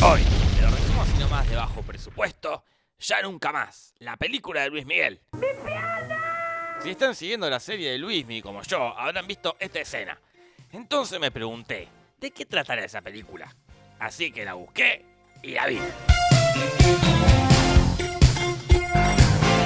Hoy, te lo resumo así nomás de bajo presupuesto, Ya Nunca Más, la película de Luis Miguel. ¡Mi pierna! Si están siguiendo la serie de Luismi como yo, habrán visto esta escena. Entonces me pregunté, ¿de qué tratará esa película? Así que la busqué y la vi.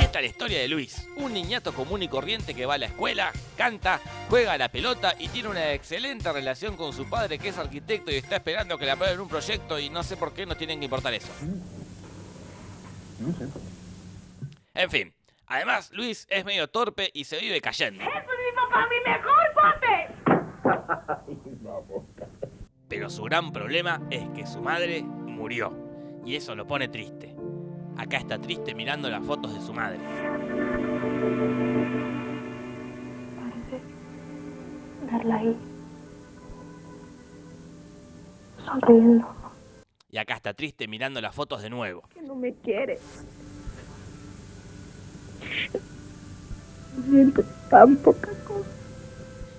Esta es la historia de Luis, un niñato común y corriente que va a la escuela, canta, juega a la pelota y tiene una excelente relación con su padre que es arquitecto y está esperando que le aprueben un proyecto y no sé por qué nos tienen que importar eso. No sé. En fin, además Luis es medio torpe y se vive cayendo. ¡Eso es mi papá, mi mejor bote! Pero su gran problema es que su madre murió y eso lo pone triste. Acá está triste mirando las fotos de su madre. Parece verla ahí, sonriendo. Y acá está triste mirando las fotos de nuevo. Que no me quiere. Siento tan poca cosa.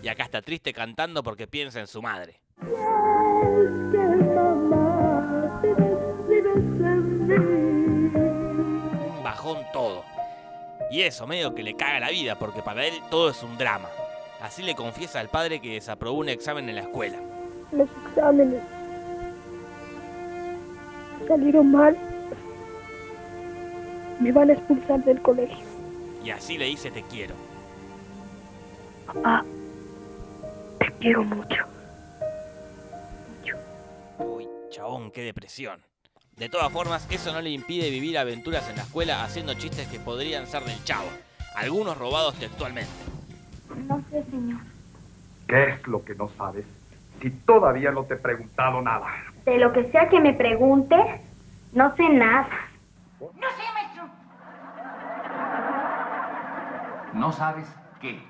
Y acá está triste cantando porque piensa en su madre. Es que mamá, vives en mí. Un bajón todo. Y eso medio que le caga la vida porque para él todo es un drama. Así le confiesa al padre que desaprobó un examen en la escuela. Los exámenes salieron mal. Me van a expulsar del colegio. Y así le dice te quiero. Papá, te quiero mucho. Uy, chabón, qué depresión. De todas formas, eso no le impide vivir aventuras en la escuela haciendo chistes que podrían ser del Chavo, algunos robados textualmente. No sé, señor. ¿Qué es lo que no sabes? Si todavía no te he preguntado nada. De lo que sea que me pregunte, no sé nada. No sé, maestro. ¿No sabes qué?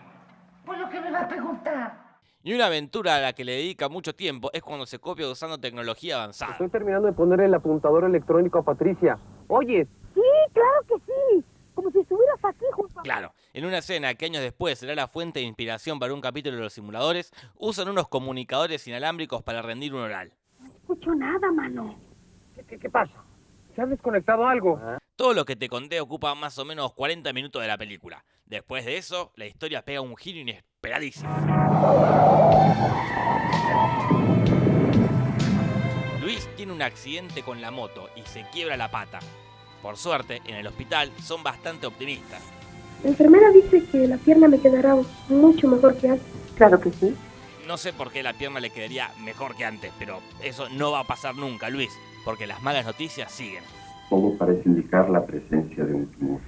Pues lo que me va a preguntar. Y una aventura a la que le dedica mucho tiempo es cuando se copia usando tecnología avanzada. Estoy terminando de poner el apuntador electrónico a Patricia. Oye, Sí, claro que sí. Como si estuvieras aquí junto a... Claro, en una escena que años después será la fuente de inspiración para un capítulo de Los Simuladores, usan unos comunicadores inalámbricos para rendir un oral. No escucho nada, mano. ¿Qué pasa? ¿Se ha desconectado algo? Todo lo que te conté ocupa más o menos 40 minutos de la película. Después de eso, la historia pega un giro inesperadísimo. Luis tiene un accidente con la moto y se quiebra la pata. Por suerte, en el hospital son bastante optimistas. La enfermera dice que la pierna me quedará mucho mejor que antes. Claro que sí. No sé por qué la pierna le quedaría mejor que antes, pero eso no va a pasar nunca, Luis, porque las malas noticias siguen. Todo parece indicar la presencia de un tumor.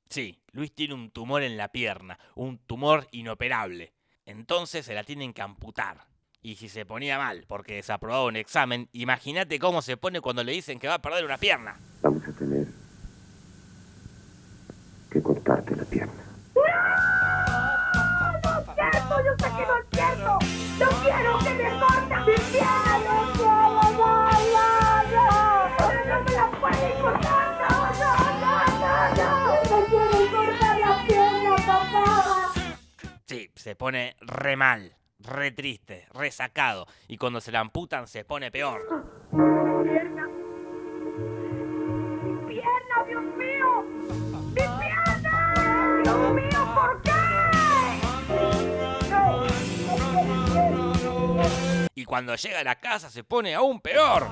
Sí, Luis tiene un tumor en la pierna, un tumor inoperable. Entonces se la tienen que amputar. Y si se ponía mal porque desaprobaba un examen, imagínate cómo se pone cuando le dicen que va a perder una pierna. Vamos a tener que cortarte la pierna. ¡Cierto! ¡Yo sé que no es cierto! ¡No quiero que me corten mi pierna! ¡No quiero! ¡No! ¡No me la pueden cortar! ¡No! ¡Me quieren cortar la pierna, papá! Sí, se pone re mal, re triste, re sacado. Y cuando se la amputan se pone peor. ¡Pierna! ¡Mi pierna, Dios mío! ¡Mi pierna! ¡Dios mío, ¿por qué? Y cuando llega a la casa se pone aún peor.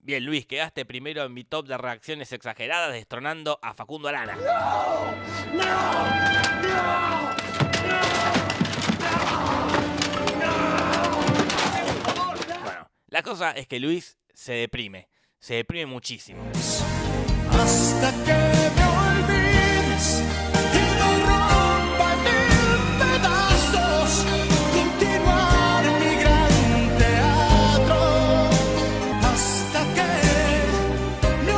Bien, Luis, quedaste primero en mi top de reacciones exageradas destronando a Facundo Arana. Bueno, la cosa es que Luis se deprime muchísimo. Hasta que me olvides y me rompa mil pedazos, continuar mi gran teatro. Hasta que me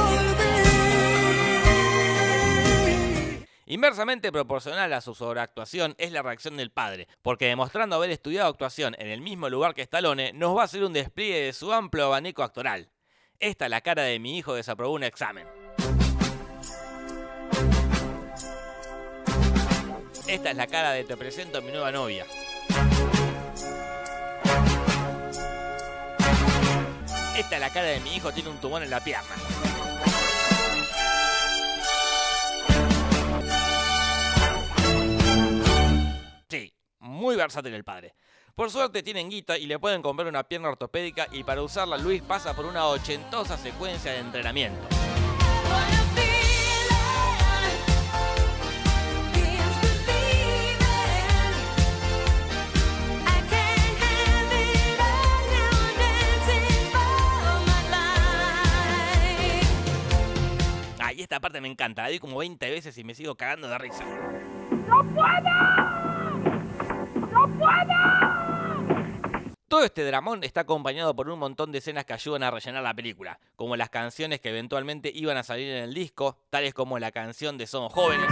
olvides. Inversamente Totalmente proporcional a su sobreactuación es la reacción del padre, porque demostrando haber estudiado actuación en el mismo lugar que Stallone, nos va a hacer un despliegue de su amplio abanico actoral. Esta es la cara de mi hijo que desaprobó un examen. Esta es la cara de te presento a mi nueva novia. Esta es la cara de mi hijo, tiene un tumor en la pierna. Sí, muy versátil el padre. Por suerte tienen guita y le pueden comprar una pierna ortopédica y para usarla Luis pasa por una ochentosa secuencia de entrenamiento. Y esta parte me encanta, la vi como 20 veces y me sigo cagando de risa. ¡No puedo! ¡No puedo! Todo este dramón está acompañado por un montón de escenas que ayudan a rellenar la película, como las canciones que eventualmente iban a salir en el disco, tales como la canción de Somos Jóvenes,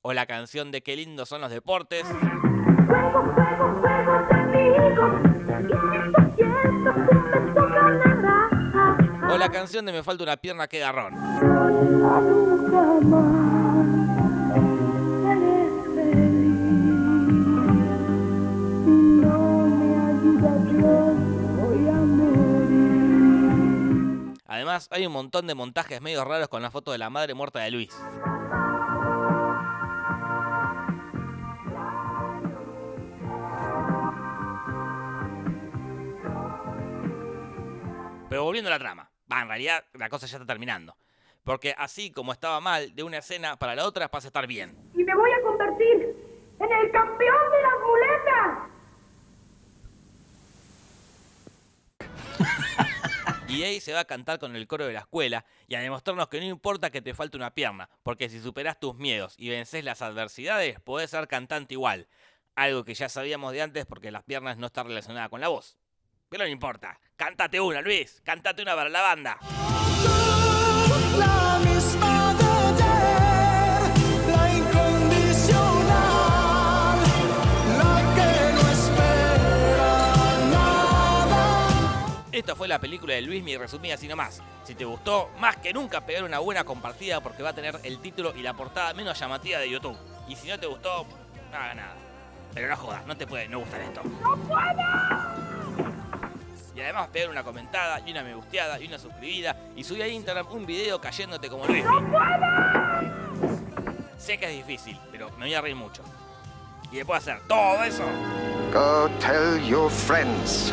o la canción de Qué lindos son los deportes, o la canción de Me falta una pierna, qué garrón. Además, hay un montón de montajes medio raros con la foto de la madre muerta de Luis. Pero volviendo a la trama, en realidad la cosa ya está terminando. Porque así como estaba mal de una escena, para la otra pasa a estar bien. Y me voy a convertir en el campeón de las muletas. Y ahí se va a cantar con el coro de la escuela y a demostrarnos que no importa que te falte una pierna, porque si superás tus miedos y vences las adversidades, podés ser cantante igual. Algo que ya sabíamos de antes porque las piernas no están relacionadas con la voz. Pero no importa, cántate una, Luis, cántate una para la banda. La misma de ayer, la incondicional, la que no espera nada. Esta fue la película de Luismi resumida así nomás. Si te gustó, más que nunca pegar una buena compartida porque va a tener el título y la portada menos llamativa de YouTube. Y si no te gustó, no haga nada. Pero no jodas, no te puede no gustar esto. ¡No puedo! Y además pegar una comentada, y una me gusteada, y una suscribida, y subí a Instagram un video cayéndote como Luis. ¡No puedo! Sé que es difícil, pero me voy a reír mucho. Y después de hacer todo eso, Go tell your friends.